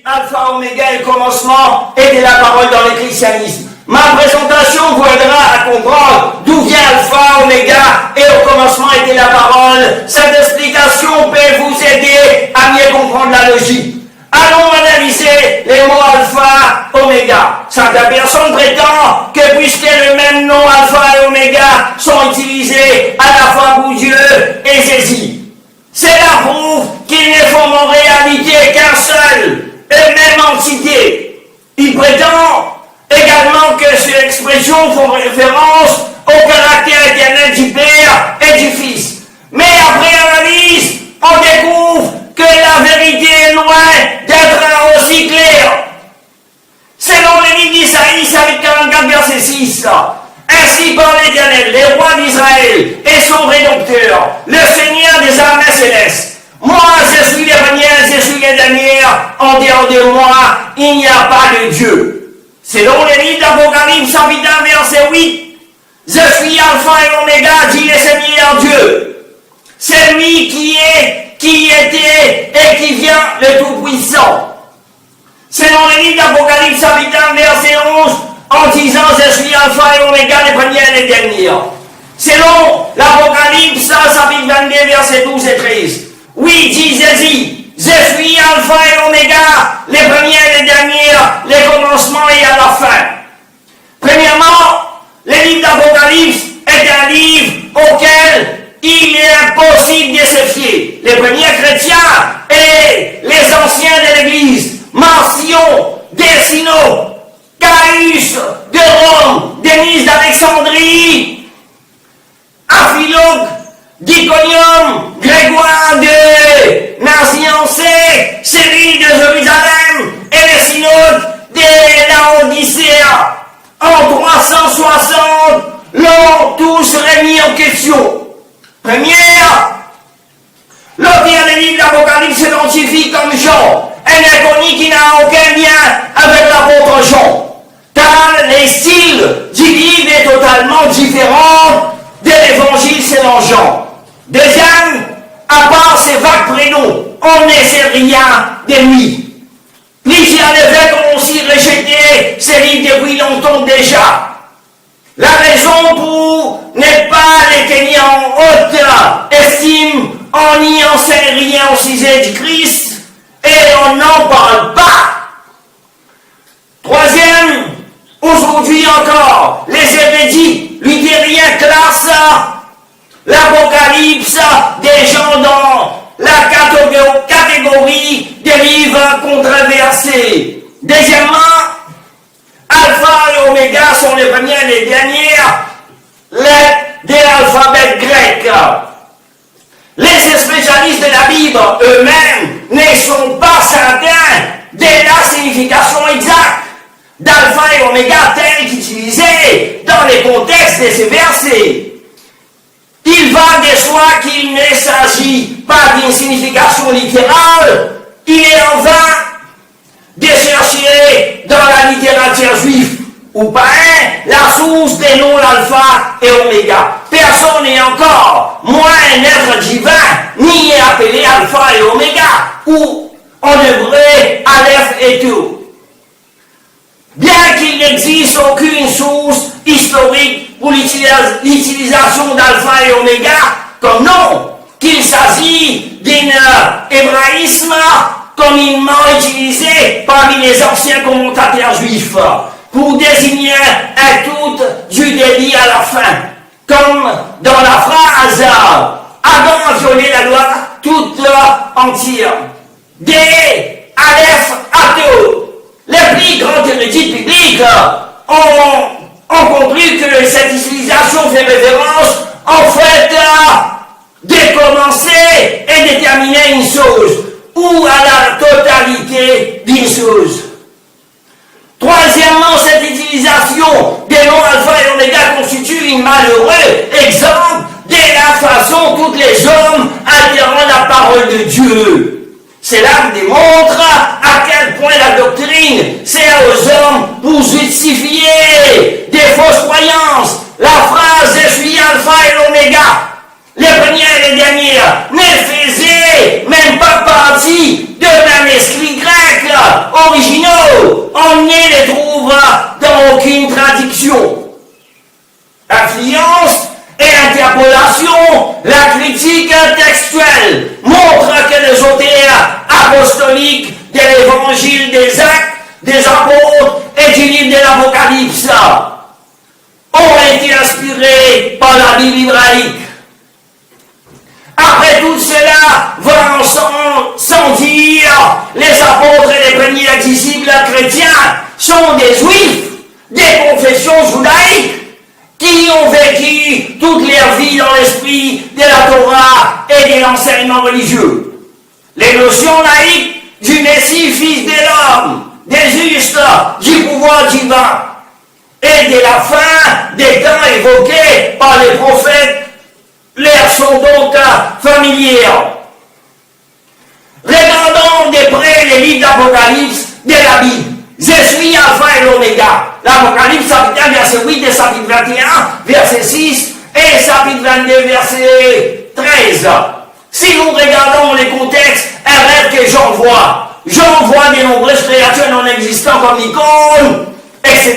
Alpha, Oméga et le commencement était la parole dans le christianisme. Ma présentation vous aidera à comprendre d'où vient Alpha, Oméga et au commencement était la parole. Cette explication peut vous aider à mieux comprendre la logique. Allons analyser les mots Alpha, Oméga. Certaines personnes prétendent que puisque le même nom Alpha et Oméga sont utilisés à la fois pour Dieu et Jésus. Cela prouve qu'ils ne forment en réalité qu'un seul et même entité. Il prétend également que ces expressions font référence au caractère éternel du Père et du Fils. Mais après analyse, on découvre que la vérité est loin d'être aussi claire. Selon les livres d'Isaïe, chapitre 44, verset 6, ainsi parle l'Éternel, les rois d'Israël et son rédempteur, le Seigneur des armées célestes. Moi, je suis l'Éternel, je suis le dernier, en dehors de moi, il n'y a pas de Dieu. Selon les livres d'Apocalypse, chapitre 1, verset 8, je suis Alpha et Oméga, dit le Seigneur Dieu. C'est lui qui est, qui était et qui vient, le Tout-Puissant. Selon les livres d'Apocalypse, chapitre 1, verset 11, en disant je suis Alpha et Oméga, les premiers et les derniers. Selon l'Apocalypse, chapitre 22, verset 12 et 13. Oui, dit Jésus, je suis Alpha et Oméga, les premiers et les derniers, les commencements et à la fin. Premièrement, le livre d'Apocalypse est un livre auquel il est impossible de se fier. Les premiers chrétiens et les anciens de l'Église, Marcion, Décino, Caius de Rome, Denise d'Alexandrie, Aphiloque, d'Iconium, Grégoire de Naziancé, Cyril de Jérusalem et les synodes de Laodicée en 360 l'ont tous remis en question. Première, l'auteur des livres d'Apocalypse s'identifie comme Jean, un inconnu qui n'a aucun lien avec l'apôtre Jean, car le style du livre est totalement différent de l'évangile selon Jean. Deuxième, à part ces vagues prénoms, on ne sait rien de lui. Plusieurs évêques ont aussi rejeté ces livres depuis longtemps déjà. La raison pour ne pas les tenir en haute estime, on n'y enseigne rien au sujet du Christ et on n'en parle pas. Troisième, aujourd'hui encore, les érudits luthériens classent l'Apocalypse des gens dans la catégorie des livres controversés. Deuxièmement, Alpha et Oméga sont les premières et les dernières lettres de l'alphabet grec. Les spécialistes de la Bible eux-mêmes ne sont pas certains de la signification exacte d'Alpha et Oméga telle qu'utilisée dans les contextes de ces versets. Il va de soi qu'il ne s'agit pas d'une signification littérale, il est en vain de chercher dans la littérature juive ou païenne la source des noms Alpha et Oméga. Personne n'est encore, moins un être divin, ni est appelé Alpha et Oméga, ou en hébreu Aleph et tout. Bien qu'il n'existe aucune source historique pour l'utilisation d'Alpha et Oméga comme nom, qu'il s'agit d'un hébraïsme communément utilisé parmi les anciens commentateurs juifs pour désigner un tout du début à la fin, comme dans la phrase « Adam a violé la loi toute entière ». Des Aleph Ato, les plus grands érudits publics ont conclu que cette utilisation fait référence en fait de commencer et déterminer une chose ou à la totalité d'une chose. Troisièmement, cette utilisation des noms Alpha et Oméga constitue un malheureux exemple de la façon dont les hommes altèrent la parole de Dieu. Cela démontre à quel point la doctrine sert aux hommes pour justifier des fausses croyances. La phrase « Je suis Alpha et l'Oméga », les premières et les dernières, ne faisait fait même pas partie de manuscrits grecs originaux. On ne les trouve dans aucune traduction. Influence et interpolation, la critique textuelle montre que les auteurs apostoliques de l'évangile des Actes, des Apôtres et du livre de l'Apocalypse ont été inspirés par la Bible hébraïque. Après tout cela, va sans dire, les apôtres et les premiers disciples chrétiens sont des juifs, des confessions judaïques, qui ont vécu toute leur vie dans l'esprit de la Torah et de l'enseignement religieux. Les notions laïques du Messie, fils de l'homme, des justes, du pouvoir divin, et de la fin des temps évoqués par les prophètes, leur sont donc familières. Regardons de près les livres d'Apocalypse de la Bible. Je suis Alpha et l'Oméga. L'Apocalypse, chapitre 1, verset 8, et chapitre 21, verset 6, et chapitre 22, verset 13. Si nous regardons les contextes, un rêve que Jean voit de nombreuses créatures non existantes comme icônes, etc.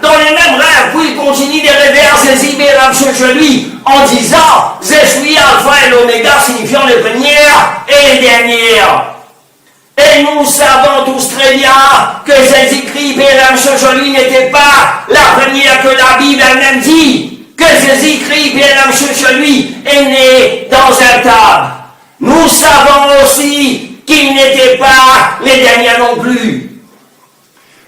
Dans les mêmes rêves, puis il continue de rêver à ses ibérams chez lui en disant « Je suis Alpha et l'Oméga » signifiant les premières et les dernières. Et nous savons tous très bien que Jésus-Christ, Père chez lui, n'était pas la première que la Bible elle-même dit, que Jésus-Christ, Père chez lui, est né dans un table. Nous savons aussi qu'il n'était pas les derniers non plus.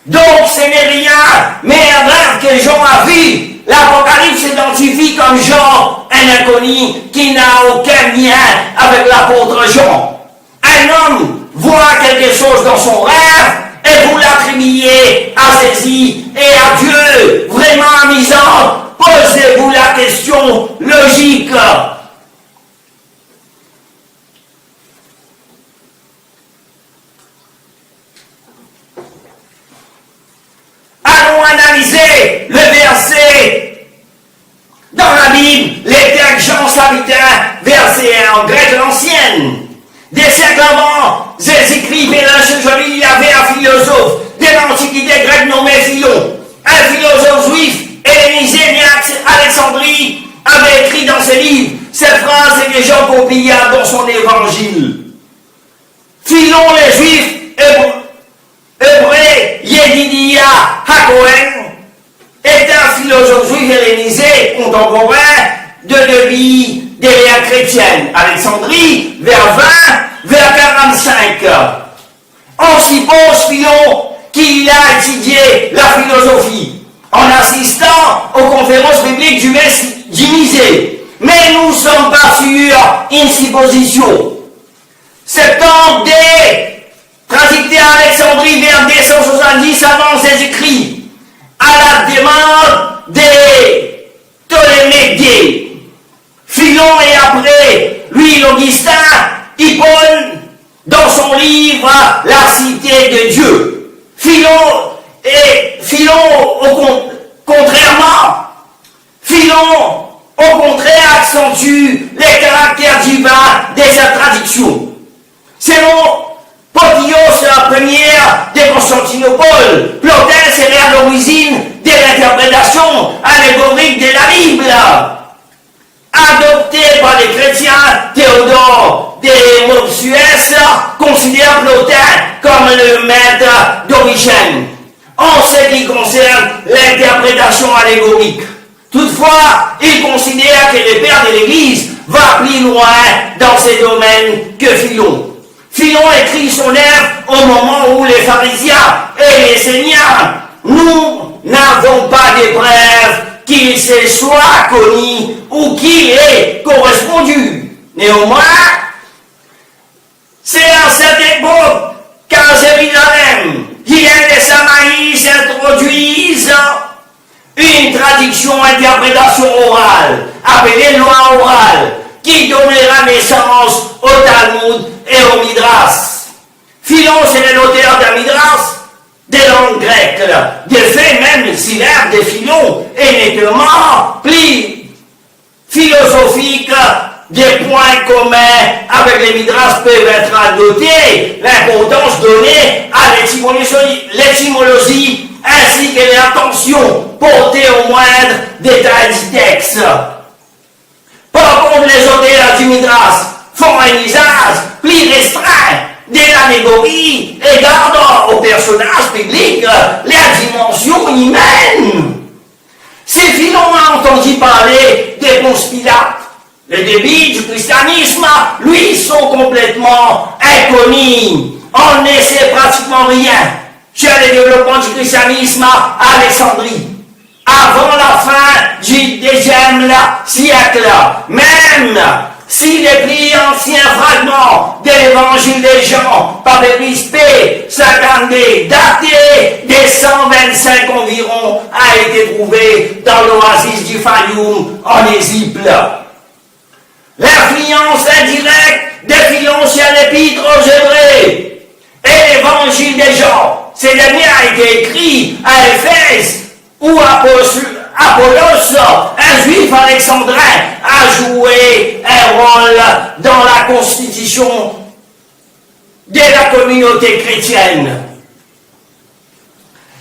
Donc ce n'est rien, mais un rêve que Jean a vu. L'Apocalypse s'identifie comme Jean, un inconnu qui n'a aucun lien avec l'apôtre Jean. Un homme voit quelque chose dans son rêve et vous l'attribuez à Jésus et à Dieu. Vraiment amusant. Posez-vous la question logique. Allons analyser le verset dans la Bible, les textes Jean chapitre 1, verset 1 en grec l'ancienne. Des siècles avant, Jésus-Christ, il y avait un philosophe de l'Antiquité grecque nommé Philon. Un philosophe juif, hellénisé, né à Alexandrie, avait écrit dans ses livres cette phrase que Jean copia dans son évangile. Philon, les juifs, hébreu, Yedidia Hakohen, est un philosophe juif hellénisé contemporain de Devis de l'ère chrétienne. Alexandrie, vers 20, vers 45. On suppose Philon qu'il a étudié la philosophie en assistant aux conférences bibliques du Nicée. Mais nous ne sommes pas sûrs, une supposition. Septembre des transité à Alexandrie vers 270 avant Jésus-Christ, à la demande des Ptolémées. Philon et après lui l'Augustin, Hippone dans son livre La cité de Dieu. Philon au contraire accentue les caractères divins de sa traduction. Selon Photios, la première de Constantinople, Plotin serait à l'origine de l'interprétation allégorique de la Bible. Adopté par les chrétiens, Théodore de Mopsuès considère Plotin comme le maître d'origine en ce qui concerne l'interprétation allégorique. Toutefois, il considère que le père de l'Église va plus loin dans ces domaines que Philon. Philon écrit son œuvre au moment où les pharisiens et les seigneurs, nous n'avons pas de preuves qu'il se soit connu ou qu'il ait correspondu. Néanmoins, c'est à cette époque qu'à Jérusalem, il y a des Samaïs introduisent une traduction-interprétation orale, appelée loi orale, qui donnera naissance au Talmud et au Midrash. Philon, c'est l'auteur d'un Midrash de langue grecque. De fait, même si l'ère de Philon est nettement plus philosophique des points communs avec les Midras peuvent être notés, l'importance donnée à l'étymologie ainsi que l'attention portée au moindre détail du texte. Par contre, les auteurs du Midras font un usage plus restreint de l'allégorie et gardant aux personnages publics la dimension humaine. Ces Philon a entendu parler des Ponce Pilate. Les débuts du christianisme, lui, sont complètement inconnus. On ne sait pratiquement rien sur le développement du christianisme à Alexandrie. Avant la fin du deuxième siècle, même si les plus anciens fragments de l'évangile de Jean par l'Église P. 52, daté des 125 environ, a été trouvé dans l'oasis du Fayoum en Égypte. L'influence indirecte des Philon sur l'épître aux Hébreux et l'évangile de Jean, ce dernier a été écrit à Éphèse où Apollos, un juif alexandrin, a joué un rôle dans la constitution de la communauté chrétienne.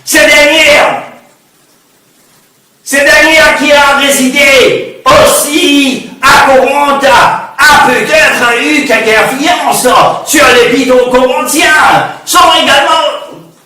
Ce dernier qui a résidé aussi à Corinthe a peut-être eu quelques influences sur l'épître aux Corinthiens, sont également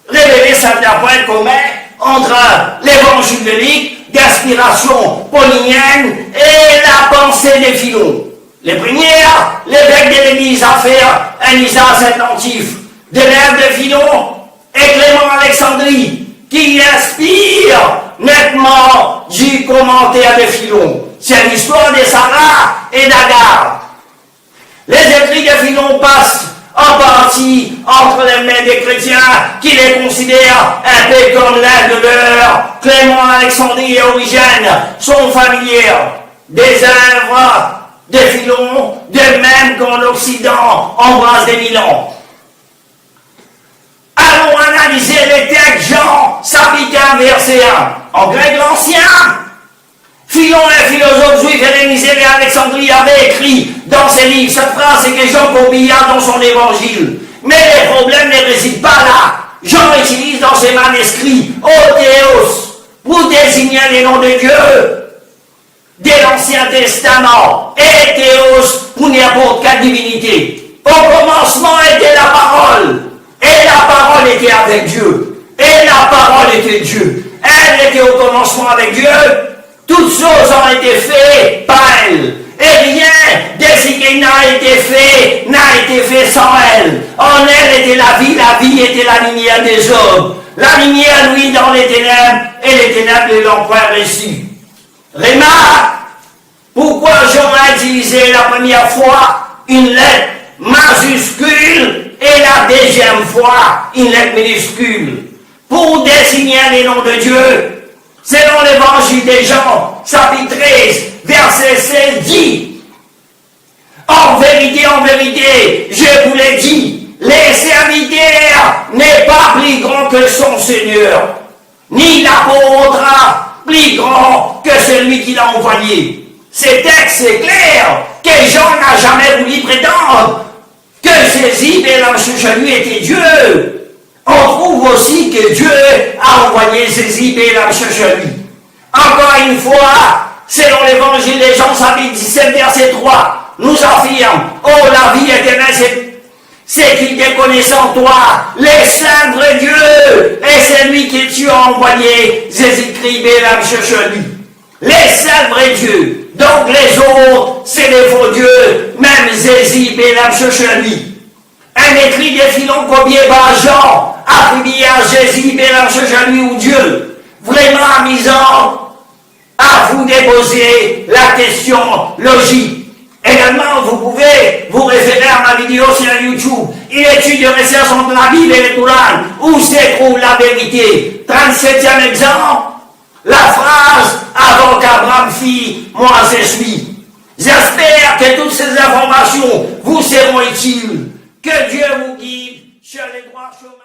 révélés certains points communs entre l'évangile d'inspiration paulinienne et la pensée des Philon. Les premières, l'évêque de l'Église a fait un usage attentif de l'œuvre de Philon et Clément Alexandrie, qui inspire nettement du commentaire de Philon. C'est l'histoire de Sarah et d'Agar. Les écrits de Philon passent en partie entre les mains des chrétiens qui les considèrent un peu comme l'un de leurs. Clément, Alexandrie et Origène sont familières des œuvres de Philon, de même qu'en Occident, Ambroise de Milan. Allons analyser les textes Jean, chapitre 1, verset 1. En grec ancien, Philon, un philosophe juif hellénisé d'Alexandrie, avait écrit dans ses livres cette phrase que Jean copia dans son évangile. Mais le problème ne réside pas là. Jean utilise dans ses manuscrits Théos pour désigner les noms de Dieu de l'Ancien Testament et Théos pour n'importe quelle divinité. Au commencement était la parole, et la parole était avec Dieu, et la parole était Dieu. Elle était au commencement avec Dieu. Toutes choses ont été faites par elle. Et rien de ce qui n'a été fait sans elle. En elle était la vie était la lumière des hommes. La lumière, lui, dans les ténèbres, et les ténèbres ne l'ont point reçue. Remarque, pourquoi Jean a utilisé la première fois une lettre majuscule et la deuxième fois une lettre minuscule pour désigner les noms de Dieu. Selon l'évangile de Jean, chapitre 13, verset 16, dit: en vérité, je vous l'ai dit, le serviteur n'est pas plus grand que son Seigneur, ni l'apôtre plus grand que celui qui l'a envoyé. Ce texte est clair que Jean n'a jamais voulu prétendre que Jésus, Bélange chez lui, était Dieu. On trouve aussi que Dieu a envoyé Jésus, Bélange chez lui. Encore une fois, selon l'évangile de Jean, chapitre 17, verset 3, nous affirme: oh, la vie éternelle, c'est qu'il te connaisse en toi, le saint vrai Dieu, et c'est lui que tu as envoyé, Jésus-Christ, Bélange chez lui. Les saints vrais dieux, donc les autres, c'est les faux dieux, même Jésus, Bélange chez lui. Un écrit de Philon copié par Jean, attribué à Jésus, Bélange chez lui ou Dieu, vraiment amusant à vous déposer la question logique. Également, vous pouvez vous référer à ma vidéo sur YouTube, une étude de recherche entre la Bible et le Coran, où se trouve la vérité. 37e exemple, la phrase « avant qu'Abraham fît, moi je suis ». J'espère que toutes ces informations vous seront utiles. Que Dieu vous guide sur les droits chemins.